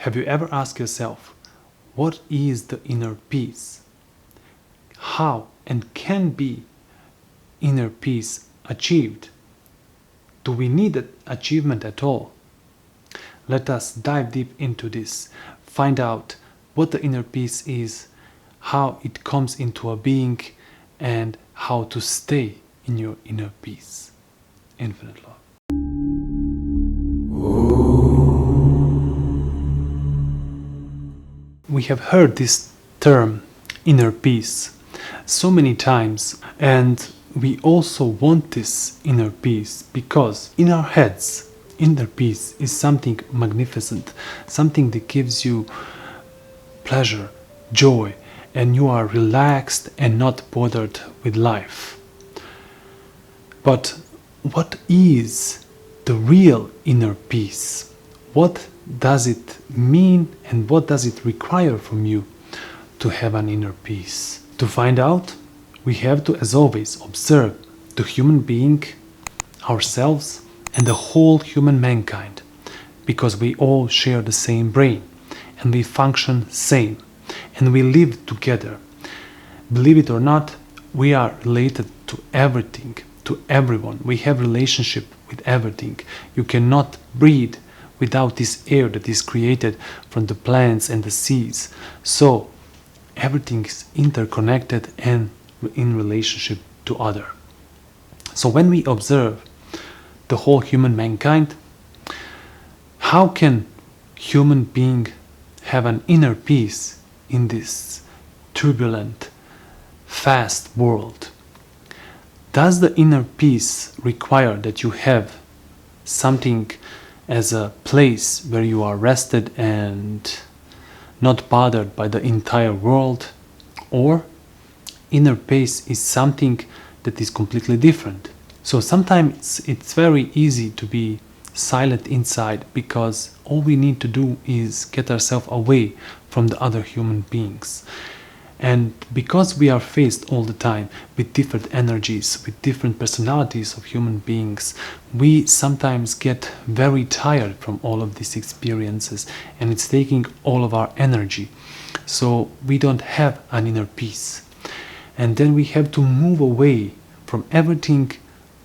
Have you ever asked yourself, what is the inner peace? How and can be inner peace achieved? Do we need that achievement at all? Let us dive deep into this, find out what the inner peace is, how it comes into a being, and how to stay in your inner peace. Infinite love. We have heard this term, inner peace, so many times, and we also want this inner peace because in our heads, inner peace is something magnificent, something that gives you pleasure, joy, and you are relaxed and not bothered with life. But what is the real inner peace? What does it mean and what does it require from you to have an inner peace? To find out, we have to, as always, observe the human being, ourselves, and the whole human mankind, because we all share the same brain and we function same and we live together. Believe it or not, we are related to everything, to everyone. We have relationship with everything. You cannot breathe without this air that is created from the plants and the seas. So everything is interconnected and in relationship to other. So when we observe the whole human mankind, how can human being have an inner peace in this turbulent, fast world? Does the inner peace require that you have something as a place where you are rested and not bothered by the entire world? Or inner peace is something that is completely different? So sometimes it's very easy to be silent inside because all we need to do is get ourselves away from the other human beings. And because we are faced all the time with different energies, with different personalities of human beings, we sometimes get very tired from all of these experiences, and it's taking all of our energy. So we don't have an inner peace. And then we have to move away from everything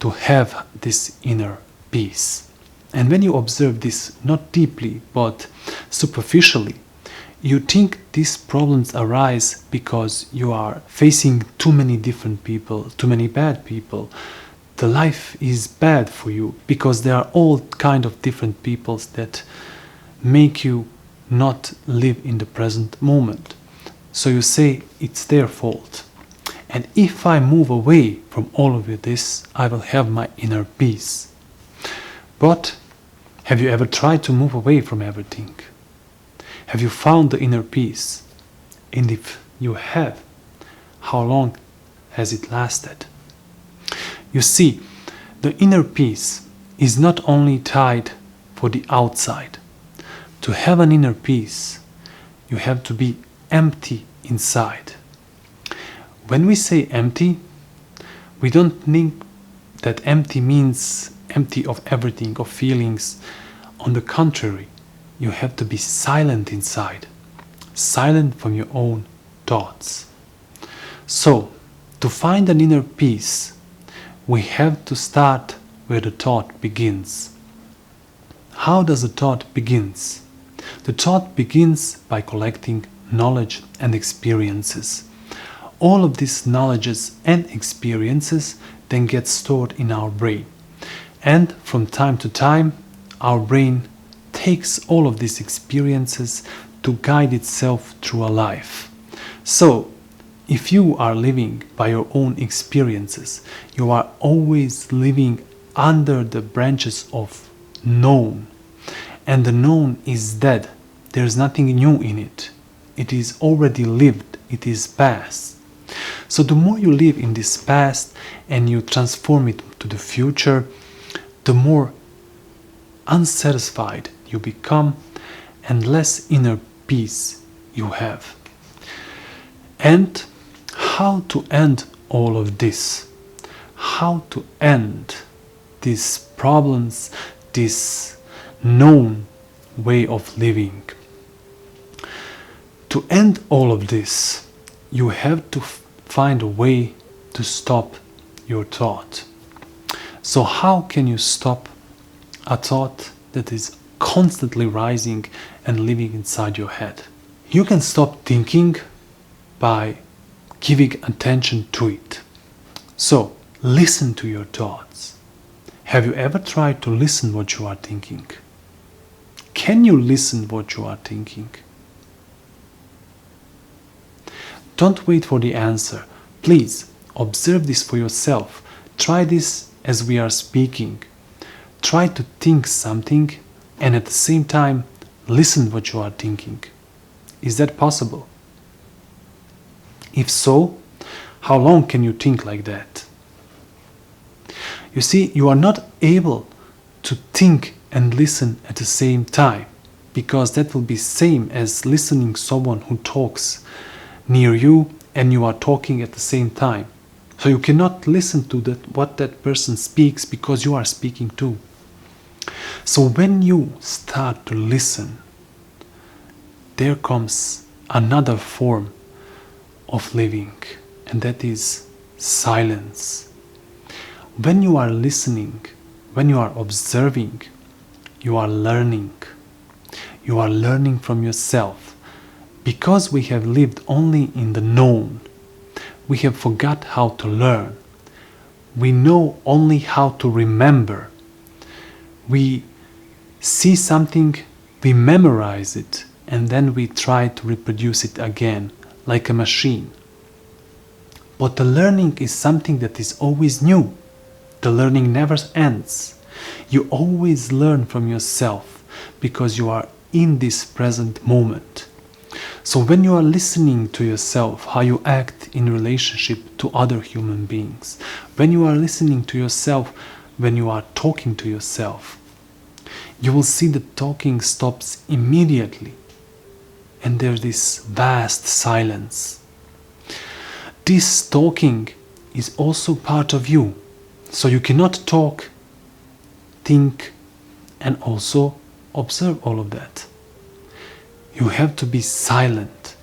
to have this inner peace. And when you observe this not deeply but superficially, you think these problems arise because you are facing too many different people, too many bad people. The life is bad for you because there are all kind of different peoples that make you not live in the present moment. So you say it's their fault. And if I move away from all of this, I will have my inner peace. But have you ever tried to move away from everything? Have you found the inner peace? And if you have, how long has it lasted? You see, the inner peace is not only tied for the outside. To have an inner peace, you have to be empty inside. When we say empty, we don't think that empty means empty of everything, of feelings. On the contrary, you have to be silent inside, silent from your own thoughts. So, to find an inner peace, we have to start where the thought begins. How does the thought begins? The thought begins by collecting knowledge and experiences. All of these knowledges and experiences then get stored in our brain. And from time to time, our brain takes all of these experiences to guide itself through a life. So, if you are living by your own experiences, you are always living under the branches of known. And the known is dead. There is nothing new in it. It is already lived. It is past. So the more you live in this past and you transform it to the future, the more unsatisfied you become and less inner peace you have. And how to end all of this? How to end these problems, this known way of living? to end all of this, you have to find a way to stop your thought. So how can you stop a thought that is constantly rising and living inside your head? You can stop thinking by giving attention to it. So listen to your thoughts. Have you ever tried to listen what you are thinking? Can you listen what you are thinking? Don't wait for the answer. Please observe this for yourself. Try this as we are speaking. Try to think something and at the same time listen what you are thinking. Is that possible? If so, how long can you think like that? You see, you are not able to think and listen at the same time, because that will be same as listening someone who talks near you and you are talking at the same time. So you cannot listen to what that person speaks because you are speaking too. So when you start to listen, there comes another form of living, and that is silence. When you are listening, when you are observing, you are learning. You are learning from yourself. Because we have lived only in the known, we have forgot how to learn. We know only how to remember. We see something, we memorize it, and then we try to reproduce it again, like a machine. But the learning is something that is always new. The learning never ends. You always learn from yourself because you are in this present moment. So when you are listening to yourself, how you act in relationship to other human beings, when you are listening to yourself, when you are talking to yourself, you will see that talking stops immediately and there's this vast silence. This talking is also part of you. So you cannot talk, think, and also observe all of that. You have to be silent.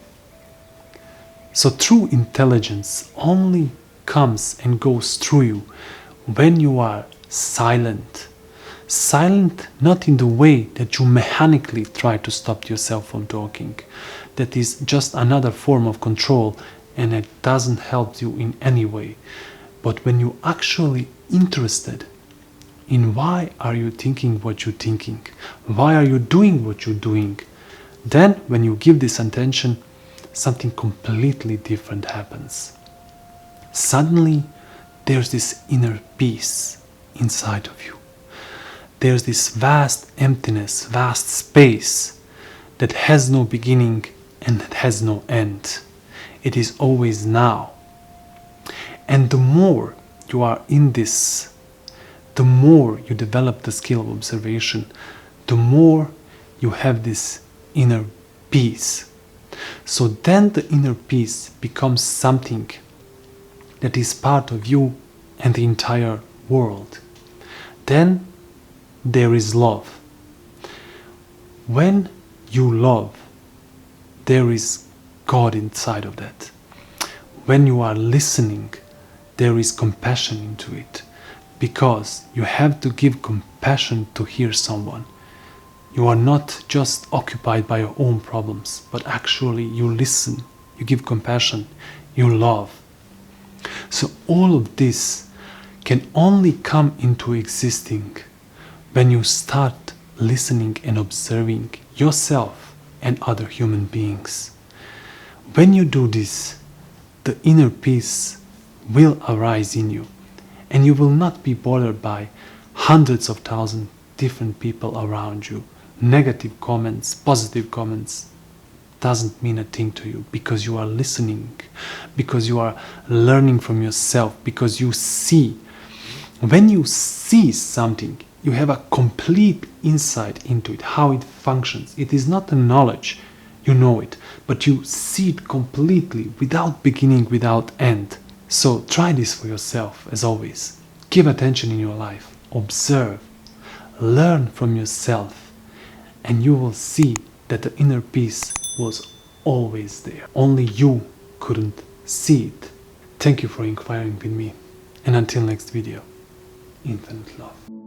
So true intelligence only comes and goes through you when you are silent. Silent not in the way that you mechanically try to stop yourself from talking. That is just another form of control and it doesn't help you in any way. But when you're actually interested in why are you thinking what you're thinking, why are you doing what you're doing, then when you give this attention, something completely different happens. Suddenly, there's this inner peace inside of you. There's this vast emptiness, vast space that has no beginning and that has no end. It is always now. And the more you are in this, the more you develop the skill of observation, the more you have this inner peace. So then the inner peace becomes something that is part of you and the entire world. Then there is love. When you love, there is God inside of that. When you are listening, there is compassion into it, because you have to give compassion to hear someone. You are not just occupied by your own problems, but actually you listen, you give compassion, you love. So all of this can only come into existing when you start listening and observing yourself and other human beings. When you do this, the inner peace will arise in you, and you will not be bothered by hundreds of thousands different people around you. Negative comments, positive comments doesn't mean a thing to you, because you are listening, because you are learning from yourself, because you see. When you see something, you have a complete insight into it, how it functions. It is not a knowledge, you know it, but you see it completely, without beginning, without end. So try this for yourself, as always. Give attention in your life, observe, learn from yourself, and you will see that the inner peace always there. Only you couldn't see it. Thank you for inquiring with me. And until next video, infinite love.